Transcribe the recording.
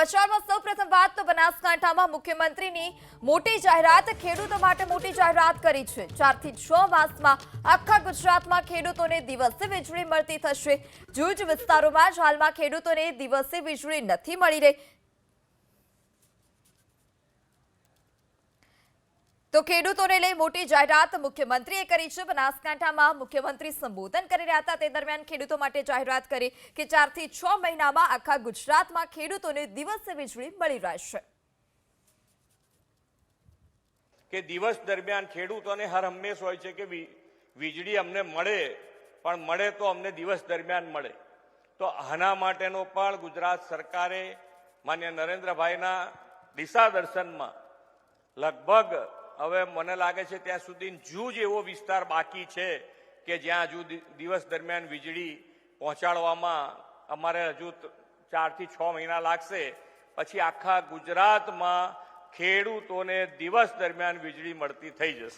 સમાચારમાં સૌપ્રથમ વાત તો બનાસકાંઠામાં મુખ્યમંત્રીની મોટી જાહેરાત, ખેડૂતો માટે મોટી જાહેરાત કરી છે। 4 થી 6 માસમાં આખા ગુજરાતમાં ખેડૂતોને દિવસે વીજળી મળતી થશે। જૂજ વિસ્તારોમાં જ હાલમાં ખેડૂતોને દિવસે વીજળી નથી મળી રહી, તો ખેડૂતોને લઈ મોટી જાહેરાત મુખ્યમંત્રીએ કરી છે। બનાસકાંઠામાં મુખ્યમંત્રી સંબોધન કરી રહ્યા હતા તે દરમિયાન ખેડૂતો માટે જાહેરાત કરી કે 4 થી 6 મહિનામાં આખા ગુજરાતમાં ખેડૂતોને દિવસે વીજળી મળી રહેશે। કે દિવસ દરમિયાન ખેડૂતોને હર હંમેશ હોય છે કે વીજળી અમને મળે, પણ મળે તો અમને દિવસ દરમિયાન મળે। તો આના માટેનો પણ ગુજરાત સરકારે માન્ય નરેન્દ્રભાઈના દિશા દર્શનમાં લગભગ હવે મને લાગે છે ત્યાં સુધી જૂજ એવો વિસ્તાર બાકી છે કે જ્યાં હજુ દિવસ દરમિયાન વીજળી પહોંચાડવામાં અમારે હજુ 4 થી 6 મહિના લાગશે। પછી આખા ગુજરાતમાં ખેડૂતોને દિવસ દરમિયાન વીજળી મળતી થઈ જશે।